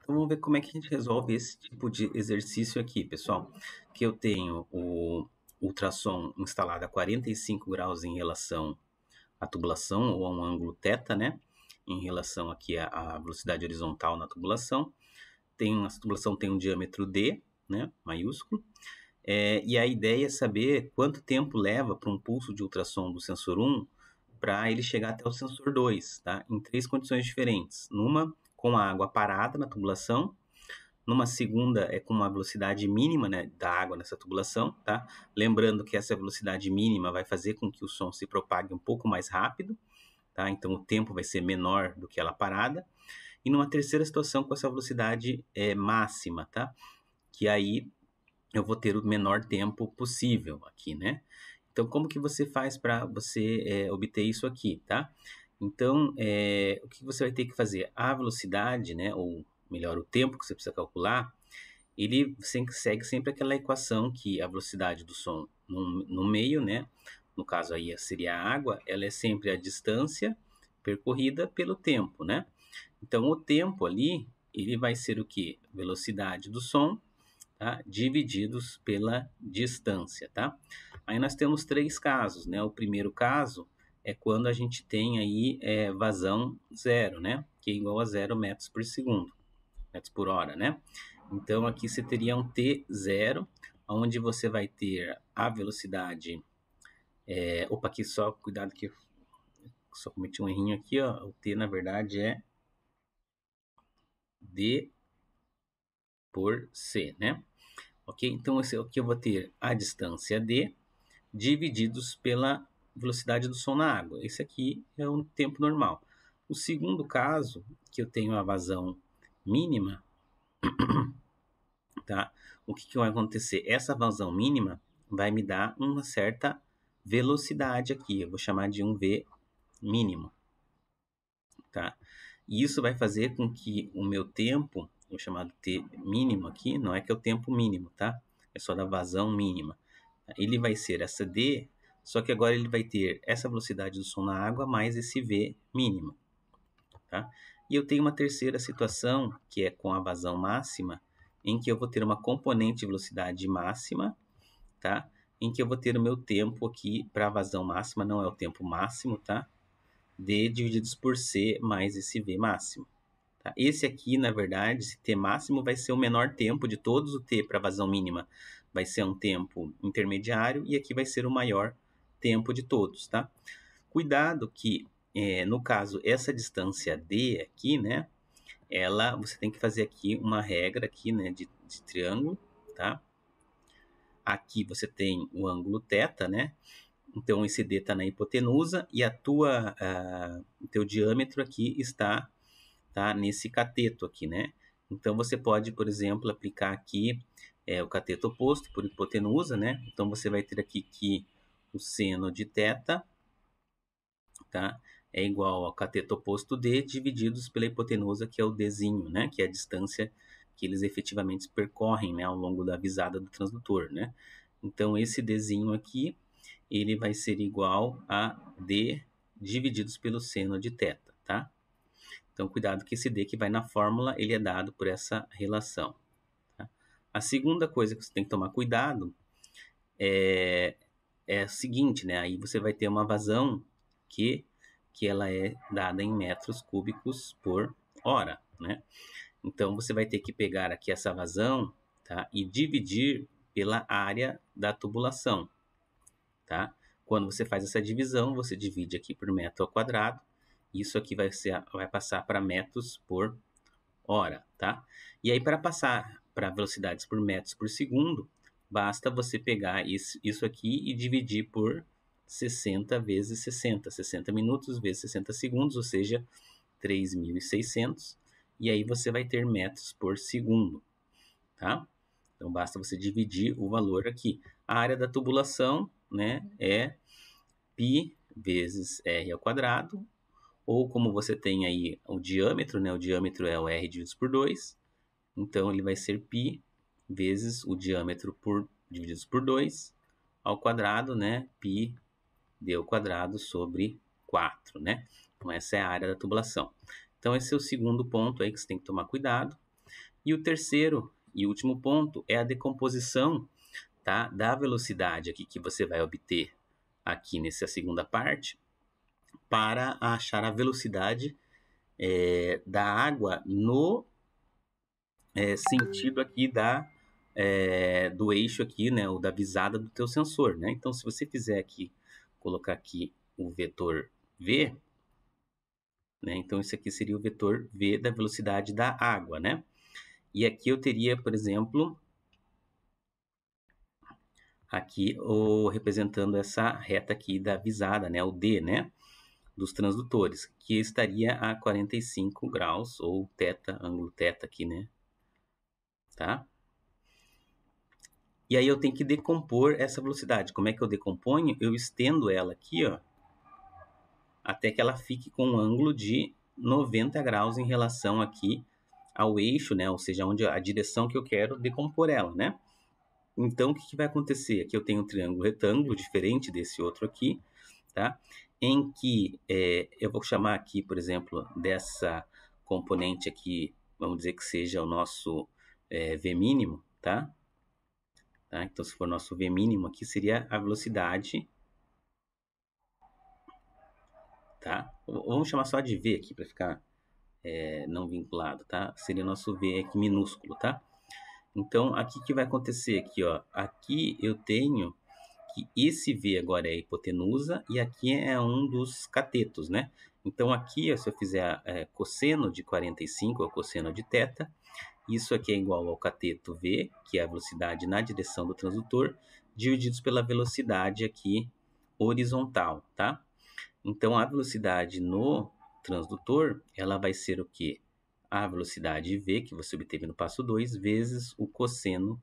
Então vamos ver como é que a gente resolve esse tipo de exercício aqui, pessoal. Que eu tenho o ultrassom instalado a 45 graus em relação à tubulação ou a um ângulo θ, né? Em relação aqui à velocidade horizontal na tubulação. A tubulação tem um diâmetro D, né? Maiúsculo. E a ideia é saber quanto tempo leva para um pulso de ultrassom do sensor 1 para ele chegar até o sensor 2, tá? Em 3 condições diferentes. Numa, com a água parada na tubulação. Numa segunda, é com uma velocidade mínima, né, da água nessa tubulação, tá? Lembrando que essa velocidade mínima vai fazer com que o som se propague um pouco mais rápido, tá? Então o tempo vai ser menor do que ela parada. E numa terceira situação, com essa velocidade máxima, tá? Que aí eu vou ter o menor tempo possível aqui, né? Então, como que você faz para você obter isso aqui, tá? Então, o que você vai ter que fazer? A velocidade, né, ou melhor, o tempo que você precisa calcular, ele segue sempre aquela equação que a velocidade do som no meio, né, no caso aí seria a água, ela é sempre a distância percorrida pelo tempo, né? Então, o tempo ali, ele vai ser o quê? Velocidade do som, tá? Divididos pela distância, tá? Aí nós temos 3 casos, né? O primeiro caso é quando a gente tem aí vazão zero, né? Que é igual a 0 metros por segundo, metros por hora, né? Então aqui você teria um T0, onde você vai ter a velocidade. Opa, aqui só cuidado que eu só cometi um errinho aqui, ó. O T na verdade é D por C, né? Ok? Então aqui eu vou ter a distância D divididos pela velocidade do som na água. Esse aqui é um tempo normal. O segundo caso, que eu tenho a vazão mínima, tá? O que vai acontecer? Essa vazão mínima vai me dar uma certa velocidade aqui. Eu vou chamar de um V mínimo, tá? E isso vai fazer com que o meu tempo, o chamado T mínimo aqui, não é que é o tempo mínimo, tá? É só da vazão mínima. Ele vai ser essa D, só que agora ele vai ter essa velocidade do som na água mais esse V mínimo, tá? E eu tenho uma terceira situação, que é com a vazão máxima, em que eu vou ter uma componente de velocidade máxima, tá? Em que eu vou ter o meu tempo aqui para a vazão máxima, não é o tempo máximo, tá? D divididos por C mais esse V máximo. Tá? Esse aqui, na verdade, esse T máximo vai ser o menor tempo de todos, o T para vazão mínima vai ser um tempo intermediário e aqui vai ser o maior tempo de todos, tá? Cuidado que, no caso, essa distância D aqui, né? Você tem que fazer aqui uma regra aqui, né, de triângulo, tá? Aqui você tem o ângulo θ, né? Então esse D está na hipotenusa e o teu diâmetro aqui está, tá, nesse cateto aqui, né? Então você pode, por exemplo, aplicar aqui o cateto oposto por hipotenusa, né? Então você vai ter aqui que o seno de θ, tá, é igual ao cateto oposto D divididos pela hipotenusa, que é o Dzinho, né? Que é a distância que eles efetivamente percorrem, né, ao longo da visada do transdutor, né? Então esse Dzinho aqui, ele vai ser igual a D divididos pelo seno de θ, tá? Então, cuidado que esse D que vai na fórmula, ele é dado por essa relação. Tá? A segunda coisa que você tem que tomar cuidado é a seguinte, né? Aí você vai ter uma vazão que ela é dada em metros cúbicos por hora, né? Então, você vai ter que pegar aqui essa vazão, tá? E dividir pela área da tubulação, tá? Quando você faz essa divisão, você divide aqui por metro ao quadrado. Isso aqui vai passar para metros por hora, tá? E aí, para passar para velocidades por metros por segundo, basta você pegar isso aqui e dividir por 60 vezes 60. 60 minutos vezes 60 segundos, ou seja, 3.600. E aí você vai ter metros por segundo, tá? Então, basta você dividir o valor aqui. A área da tubulação, né, é π vezes r ao quadrado, ou como você tem aí o diâmetro, né, o diâmetro é o r dividido por 2, então ele vai ser π vezes o diâmetro divididos por 2 ao quadrado, né, π d ao quadrado sobre 4, né? Então essa é a área da tubulação. Então esse é o segundo ponto aí que você tem que tomar cuidado. E o terceiro e último ponto é a decomposição, tá, da velocidade aqui que você vai obter aqui nessa segunda parte para achar a velocidade da água no sentido aqui do eixo aqui, né, ou da visada do teu sensor, né? Então, se você fizer aqui, colocar aqui o vetor V, né? Então, isso aqui seria o vetor V da velocidade da água, né? E aqui eu teria, por exemplo, aqui representando essa reta aqui da visada, né? O D, né? Dos transdutores, que estaria a 45 graus, ou θ, ângulo θ aqui, né? Tá? E aí eu tenho que decompor essa velocidade. Como é que eu decomponho? Eu estendo ela aqui, ó, até que ela fique com um ângulo de 90 graus em relação aqui ao eixo, né? Ou seja, onde a direção que eu quero decompor ela, né? Então, o que vai acontecer? Aqui eu tenho um triângulo retângulo, diferente desse outro aqui, tá? Em que eu vou chamar aqui, por exemplo, dessa componente aqui, vamos dizer que seja o nosso V mínimo, tá? Então, se for nosso V mínimo aqui, seria a velocidade, tá? Vamos chamar só de V aqui, para ficar não vinculado, tá? Seria nosso V aqui minúsculo, tá? Então, aqui que vai acontecer aqui, ó. Aqui eu tenho que esse V agora é a hipotenusa e aqui é um dos catetos, né? Então, aqui, se eu fizer cosseno de 45, ou cosseno de θ, isso aqui é igual ao cateto V, que é a velocidade na direção do transdutor, divididos pela velocidade aqui horizontal, tá? Então, a velocidade no transdutor, ela vai ser o quê? A velocidade V, que você obteve no passo 2, vezes o cosseno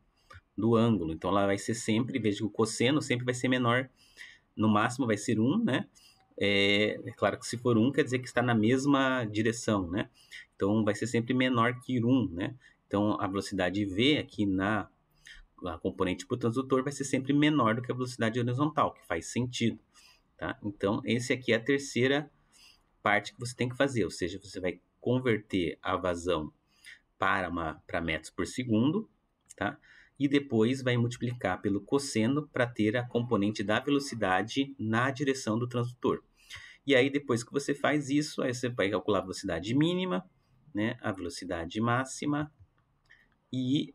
do ângulo. Então, ela vai ser sempre, veja que o cosseno sempre vai ser menor, no máximo vai ser 1, né? Claro que se for 1, quer dizer que está na mesma direção, né? Então, vai ser sempre menor que 1, né? Então, a velocidade V aqui na componente por transdutor vai ser sempre menor do que a velocidade horizontal, que faz sentido, tá? Então, esse aqui é a terceira parte que você tem que fazer, ou seja, você vai converter a vazão para metros por segundo, tá? E depois vai multiplicar pelo cosseno para ter a componente da velocidade na direção do transdutor. E aí, depois que você faz isso, aí você vai calcular a velocidade mínima, né? A velocidade máxima e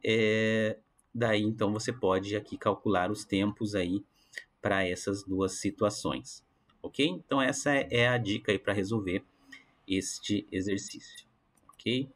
daí, então, você pode aqui calcular os tempos aí para essas duas situações, ok? Então, essa é a dica aí para resolver este exercício, ok?